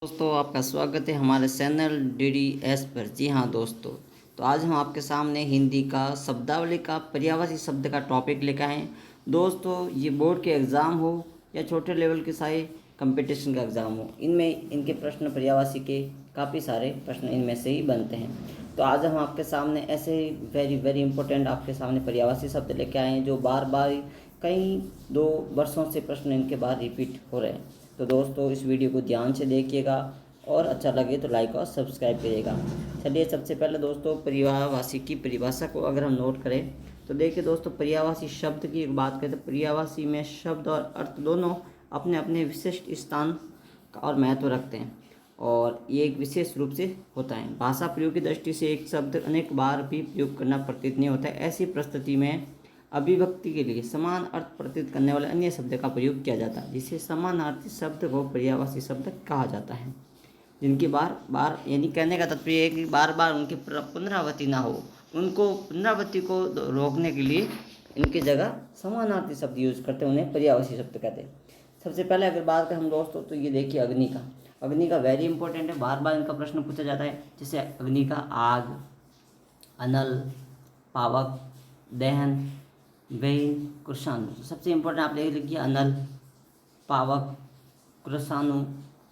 दोस्तों, आपका स्वागत है हमारे चैनल DDS पर। जी हाँ दोस्तों, तो आज हम आपके सामने हिंदी का शब्दावली का पर्यायवाची शब्द का टॉपिक लेकर आए हैं। दोस्तों, ये बोर्ड के एग्ज़ाम हो या छोटे लेवल के सारे कंपटीशन का एग्ज़ाम हो, इनमें इनके प्रश्न पर्यायवाची के काफ़ी सारे प्रश्न इनमें से ही बनते हैं। तो आज हम आपके सामने ऐसे वेरी वेरी इंपॉर्टेंट आपके सामने पर्यायवाची शब्द लेके आए हैं जो बार बार कई 2 वर्षों से प्रश्न इनके बाद रिपीट हो रहे हैं। तो दोस्तों, इस वीडियो को ध्यान से देखिएगा और अच्छा लगे तो लाइक और सब्सक्राइब करिएगा। चलिए, सबसे पहले दोस्तों पर्यायवाची की परिभाषा को अगर हम नोट करें तो देखिए दोस्तों, पर्यायवाची शब्द की एक बात करें तो पर्यायवाची में शब्द और अर्थ दोनों अपने अपने विशिष्ट स्थान और महत्व रखते हैं और ये एक विशेष रूप से होता है। भाषा प्रयोग की दृष्टि से एक शब्द अनेक बार भी प्रयोग करना प्रतीत नहीं होता है। ऐसी परिस्थिति में अभिव्यक्ति के लिए समान अर्थ प्रतीत करने वाले अन्य शब्द का प्रयोग किया जाता है, जिसे समानार्थी शब्द को पर्यायवाची शब्द कहा जाता है। जिनकी बार बार यानी कहने का तात्पर्य है कि बार बार उनकी पुनरावृत्ति ना हो, उनको पुनरावृत्ति को रोकने के लिए इनकी जगह समानार्थी शब्द यूज करते हैं, उन्हें पर्यायवाची शब्द कहते हैं। सबसे पहले अगर बात करें हम दोस्तों तो ये देखिए अग्नि का वेरी इंपॉर्टेंट है, बार बार इनका प्रश्न पूछा जाता है। जैसे अग्नि का आग, अनल, पावक, दहन, वेन, कृषाणु। सबसे इम्पोर्टेंट आप ले लिखिए अनल, पावक, कृषाणु,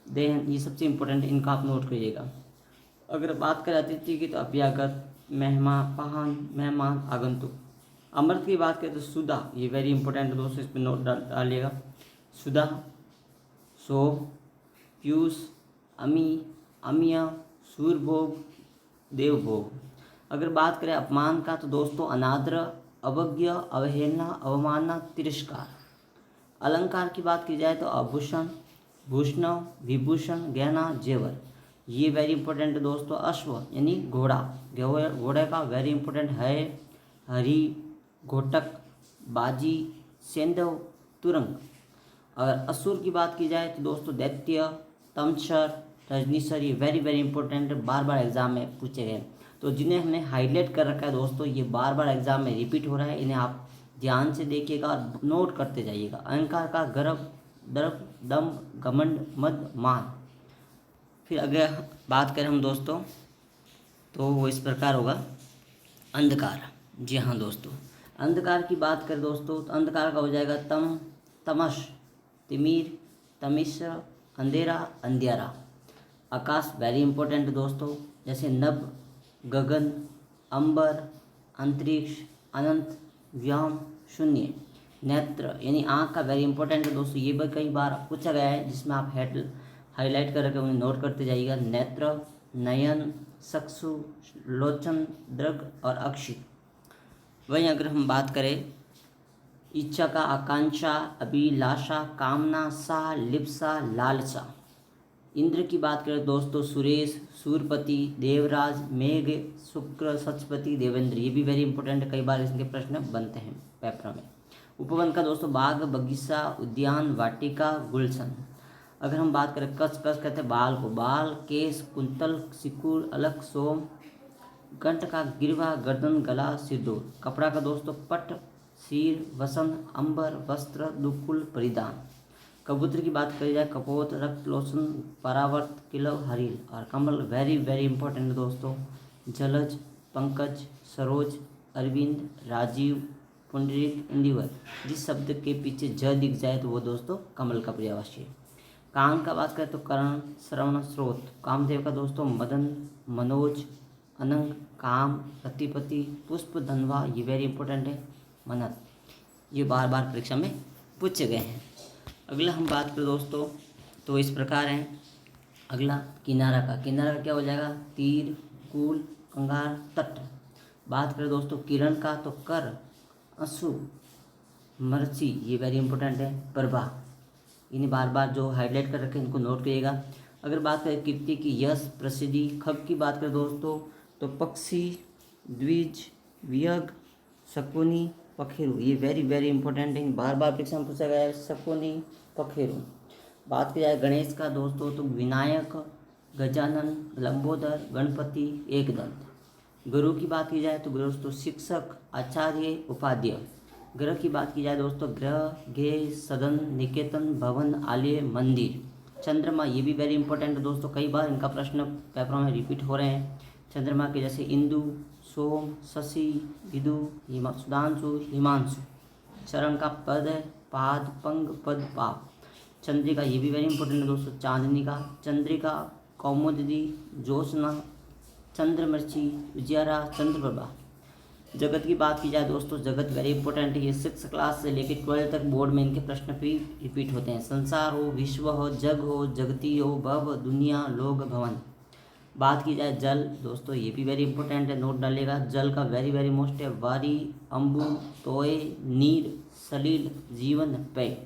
दहन, ये सबसे इम्पोर्टेंट, इनका आप नोट करिएगा। अगर बात करें अतिथि की तो अभ्यागत, मेहमान, आगंतुक। अमृत की बात करें तो सुधा, ये वेरी इंपॉर्टेंट है दोस्तों, इस पर नोट डालिएगा। सुधा, शोभ, पीयूष, अमी, अमिया, सूरभोग, देवभोग। अगर बात करें अपमान का तो दोस्तों अनादर, अवज्ञा, अवहेलना, अवमानना, तिरस्कार। अलंकार की बात की जाए तो आभूषण, भूषण, विभूषण, गहना, जेवर। ये वेरी इंपॉर्टेंट है दोस्तों। अश्व यानी घोड़ा, घोड़े का वेरी इंपॉर्टेंट है। हरि, घोटक, बाजी, सेंधव, तुरंग। अगर असुर की बात की जाए तो दोस्तों दैत्य, तमसर, रजनीसर। ये वेरी वेरी इंपॉर्टेंट बार बार एग्जाम में पूछे गए। तो जिन्हें हमने हाईलाइट कर रखा है दोस्तों, ये बार बार एग्जाम में रिपीट हो रहा है, इन्हें आप ध्यान से देखिएगा और नोट करते जाइएगा। अहंकार का गर्व, दर्प, दम, घमंड, मद, मान। फिर अगर बात करें हम दोस्तों तो वो इस प्रकार होगा अंधकार। जी हाँ दोस्तों, अंधकार की बात करें दोस्तों तो अंधकार का हो जाएगा तम, तमस, तिमिर, तमिश्र, अंधेरा, अंधियारा। आकाश वेरी इंपॉर्टेंट दोस्तों, जैसे नभ, गगन, अंबर, अंतरिक्ष, अनंत, व्योम, शून्य। नेत्र यानी आँख का वेरी इंपॉर्टेंट है दोस्तों, ये भी कई बार पूछा गया है, जिसमें आप हाईलाइट करके उन्हें नोट करते जाइएगा। नेत्र, नयन, चक्षु, लोचन, दृग और अक्षि। वहीं अगर हम बात करें इच्छा का आकांक्षा, अभिलाषा, कामना, सा, लिप्सा, लालसा। इंद्र की बात करें दोस्तों सुरेश, सूरपति, देवराज, मेघ, शुक्र, सचपति, देवेंद्र। ये भी वेरी इंपॉर्टेंट है, कई बार इसके प्रश्न बनते हैं पेपर में। उपवन का दोस्तों बाग, बगीचा, उद्यान, वाटिका, गुलशन। अगर हम बात करें कस कहते हैं बाल को, बाल, केश, कुंतल, सिकुड़, अलग, सोम। कंठ का गिरवा, गर्दन, गला, सिरदूर। कपड़ा का दोस्तों पट, सिर, वसन, अंबर, वस्त्र, दुकुल, परिधान। कबूतर की बात करी जाए कपोत, रक्त, लोचन, परावर्त, किलव, हरील। और कमल वेरी वेरी इंपॉर्टेंट है दोस्तों, जलज, पंकज, सरोज, अरविंद, राजीव, पुंडरीक, इंदिवर। जिस शब्द के पीछे ज दिख जाए तो वो दोस्तों कमल का पर्यायवाची है। कान का बात करें तो कर्ण, श्रवण, स्रोत। कामदेव का दोस्तों मदन, मनोज, अनंग, काम, रतिपति, पुष्प, धनवा। ये वेरी इंपॉर्टेंट है, मनत। ये बार बार परीक्षा में पूछे गए हैं। अगला हम बात करें दोस्तों तो इस प्रकार है। अगला किनारा का क्या हो जाएगा, तीर, कूल, कंगार, तट। बात करें दोस्तों किरण का तो कर, अंशु, मर्ची। ये वेरी इंपॉर्टेंट है, प्रभा। इन्हें बार बार जो हाईलाइट कर रखे हैं इनको नोट करिएगा। अगर बात करें कीर्ति की, यश, प्रसिद्धि। खग की बात करें दोस्तों तो पक्षी, द्विज, विहग, शकुनी, पखेरु। ये वेरी वेरी इंपॉर्टेंट है, बार बार परीक्षा में पूछा गया है, शकुनी, पखेरु। बात की जाए गणेश का दोस्तों तो विनायक, गजानन, लंबोदर, गणपति, एकदंत। गुरु की बात की जाए तो दोस्तों शिक्षक, आचार्य, उपाध्याय। ग्रह की बात की जाए दोस्तों ग्रह, गेह, सदन, निकेतन, भवन, आलय, मंदिर। चंद्रमा, ये भी वेरी इंपॉर्टेंट है दोस्तों, कई बार इनका प्रश्न पेपरों में रिपीट हो रहे हैं। चंद्रमा के जैसे इंदु, सोम, शशि, विदु, सुधांशु, हिमांशु। चरण का पद है पाद, पंग, पद, पाप। चंद्रिका, ये भी वेरी इंपॉर्टेंट है दोस्तों, चांदनी का। चंद्रिका, कौमुदी, ज्योत्सना, चंद्रमर्ची, उजियारा, चंद्रप्रभा। जगत की बात की जाए दोस्तों, जगत वेरी इंपॉर्टेंट है, ये 6 क्लास से लेकर 12 तक बोर्ड में इनके प्रश्न भी रिपीट होते हैं। संसार हो, विश्व हो, जग हो, जगती हो, भव, दुनिया, लोक, भवन। बात की जाए जल दोस्तों, ये भी वेरी इंपॉर्टेंट है, नोट डालेगा। जल का वेरी वेरी मोस्ट है वारी, अम्बु, तोय, नीर, सलील, जीवन, पेय।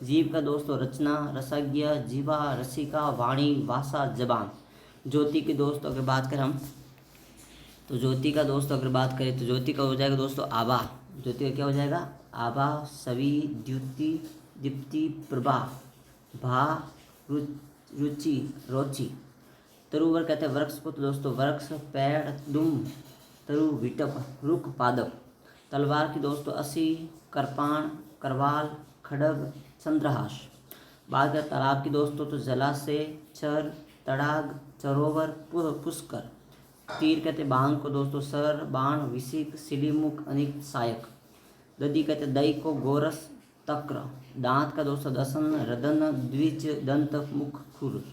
जीव का दोस्तों रचना, रसज्ञ, जीवा, रसिका, वाणी, भाषा, जबान। ज्योति की दोस्तों अगर बात करें हम, तो ज्योति का दोस्तों अगर बात करें तो ज्योति का हो जाएगा दोस्तों आभा। ज्योति का क्या हो जाएगा? आभा, सवि, द्युति, दीप्ति, प्रभा, भा, रुचि, रोचि। तरुवर कहते हैं वृक्ष को, तो दोस्तों वृक्ष, पेड़, दुम, तरु, विटप, रुख, पादप। तलवार की दोस्तों असी, कृपाण, करवाल, खड़ग, चंद्रहास। बात करें तालाब की दोस्तों तो जलाशय, चर, तड़ाग, सरोवर, पुष्कर। तीर कहते बाण को दोस्तों सर, बाण, विसिक, सिलीमुख, अनिक, सायक। दधी कहते दही को गोरस, तक्र। दांत का दोस्तों दसन, रदन, द्विज, दंत, मुख, खुर।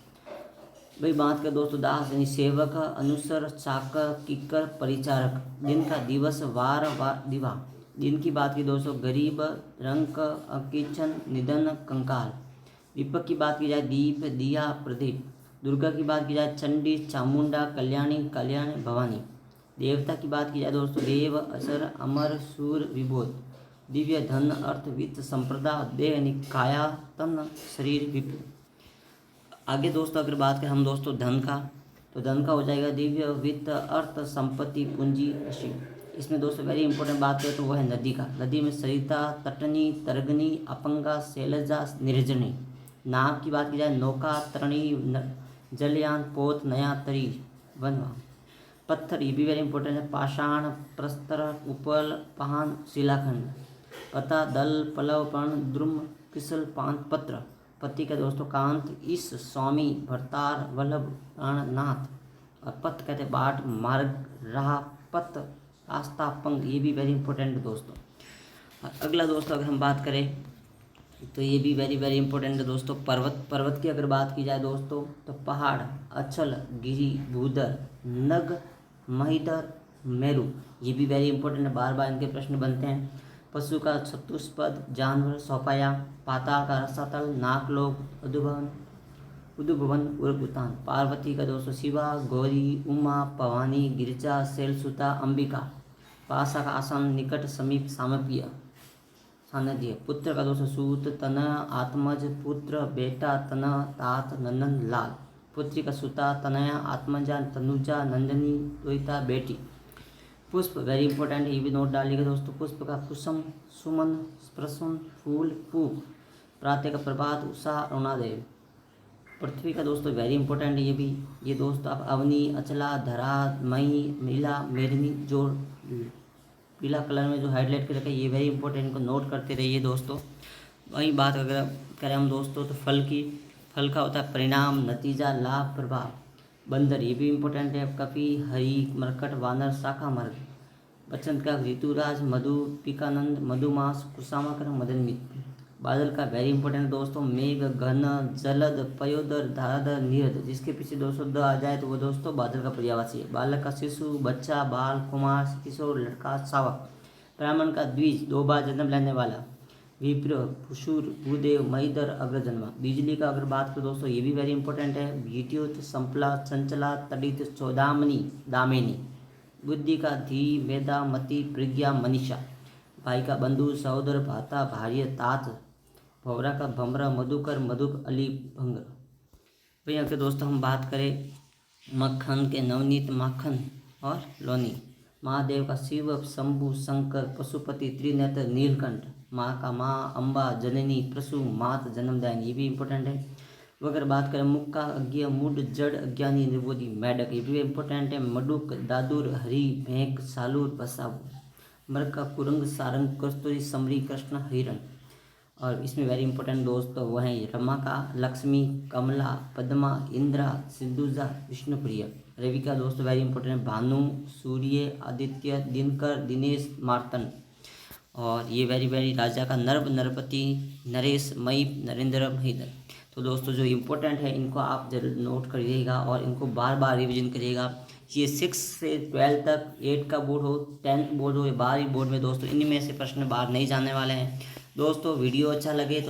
भाई बात का दोस्तों दास यानी सेवक, अनुसर, चाकर, किकर, परिचारक। दिन का दिवस, वार, दिवा। दिन की बात की दोस्तों गरीब, रंक, किचन, निधन, कंकाल। दीपक की बात की जाए दीप, दिया, प्रदीप। दुर्गा की बात की जाए चंडी, चामुंडा, कल्याणी, कल्याणी, भवानी। देवता की बात की जाए दोस्तों देव, असर, अमर, सूर, विबोध। दिव्य, धन, अर्थ, वित्त, संप्रदा, देह यानी काया, तन, शरीर, विपुल। आगे दोस्तों अगर बात करें हम दोस्तों धन का, तो धन का हो जाएगा दिव्य, वित्त, अर्थ, संपत्ति, पूंजी, राशि। इसमें दोस्तों वेरी इंपॉर्टेंट बात करें तो वह है नदी का। नदी में सरिता, तटनी, तरगनी, अपंगा, शैलजा, निर्जनी। नाव की बात की जाए नौका, तरणी, जलयान, पोत, नया, तरी, वनवा। पत्थर ये भी वेरी इंपॉर्टेंट है, पाषाण, प्रस्तर, उपल, पान, शिलाखंड। पता, दल, पलव, पर्ण, द्रुम, किसल, पान, पत्र। पति का दोस्तों कांत, ईश, स्वामी, भरतार, वल्लभ, प्राणनाथ। और पथ कहते बाट, मार्ग, राह, पथ, रास्ता, पंग। ये भी वेरी इंपॉर्टेंट है दोस्तों। अगला दोस्तों अगर हम बात करें तो ये भी वेरी वेरी इंपॉर्टेंट है दोस्तों पर्वत। पर्वत की अगर बात की जाए दोस्तों तो पहाड़, अचल, गिरी, भूदर, नग, महिदर, मेरू। ये भी वेरी इंपॉर्टेंट है, बार बार इनके प्रश्न बनते हैं। पशु का चतुष्पद, जानवर, सौपाया। पाताल का रसातल, नाकलोक, उदुभवन, उर्गुतान। पार्वती का दोस्तों शिवा, गौरी, उमा, भवानी, गिरिजा, शैलसुता, अंबिका। पासा का आसन, निकट, समीप, सामप्य, सानध्य। पुत्र का दोस्तों सूत, तन, आत्मज, पुत्र, बेटा, तन, तात, नंदन, लाल। पुत्री का सुता, तनया, आत्मजा, तनुजा, नंदनी, द्वैता, बेटी। पुष्प वेरी इंपॉर्टेंट, ये भी नोट डालिएगा दोस्तों। पुष्प का कुसुम, सुमन, प्रसून, फूल, पूप। प्रातः का प्रभात, उषा, अरुणादेव। पृथ्वी का दोस्तों वेरी इंपॉर्टेंट ये भी, ये दोस्तों आप अवनी, अचला, धरा, मई, मीला, मेरनी, जोड़, पीला कलर में जो हाईलाइट कर रखा है ये वेरी इंपॉर्टेंट, इनको नोट करते रहिए दोस्तों। वही बात अगर करें हम दोस्तों तो फल की, फल का होता है परिणाम, नतीजा, लाभ, प्रभाव। बंदर ये भी इंपॉर्टेंट है, कपि, हरि, मरकट, वानर, शाखा, मर्ग। बसंत का ऋतुराज, मधु, पिकानंद, मधुमास, कुसामाकर, मदन मित्र। बादल का वेरी इंपॉर्टेंट दोस्तों मेघ, घन, जलद, पयोदर, धाराधर, नीरद। जिसके पीछे दोस्तों द आ जाए तो वो दोस्तों बादल का पर्यायवाची है। बालक का शिशु, बच्चा, बाल, कुमार, किशोर, लड़का, शावक। ब्राह्मण का द्विज, 2 बार जन्म लेने वाला। विप्र, पुशुर, भूदेव, महिधर, अग्रजन्मा। बिजली का अगर बात करें दोस्तों ये भी वेरी इंपॉर्टेंट है, विद्युत, संपला, चंचला, तड़ित, चौदामनी, दामिनी। बुद्धि का धी, मेधा, मति, प्रज्ञा, मनीषा। भाई का बंधु, सहोदर, भाता, भार्य, तात। भवरा का भमरा, मधुकर, मधुक, अली, भंगर। भाई अगर दोस्तों हम बात करें मक्खन के, नवनीत, माखन और लोनी। महादेव का शिव, शंभु, शंकर, पशुपति, त्रिनेत्र, नीलकंठ। माँ का माँ, अम्बा, जननी, प्रसु, मात, जन्मदायिनी। ये भी इंपॉर्टेंट है। वो अगर बात करें मुख का, अज्ञ, मूड, जड़, अज्ञानी, निर्बोधी, मेढक। ये भी इंपॉर्टेंट है। मडुक, दादुर, हरि, भेंक, सालूर, बसाबू। मृग का कुरंग, सारंग, कस्तूरी, समरी, कृष्ण, हिरण। और इसमें वेरी इंपॉर्टेंट दोस्तों वो हैं रमाका, लक्ष्मी, कमला, पद्मा, इंद्रा, सिंधुजा, विष्णुप्रिया। रविका दोस्तों वेरी इंपॉर्टेंट, भानु, सूर्य, आदित्य, दिनकर, दिनेश, मार्तन। और ये वेरी वेरी राजा का नर्व, नरपति, नरेश, मई, नरेंद्र, महीधर। तो दोस्तों जो इम्पोर्टेंट है इनको आप जरूर नोट करिएगा और इनको बार बार रिवीजन करिएगा। ये 6 से 12 तक, 8 का बोर्ड हो, 10th बोर्ड हो या 12वीं बोर्ड में दोस्तों इनमें से प्रश्न बाहर नहीं जाने वाले हैं। दोस्तों वीडियो अच्छा लगे तो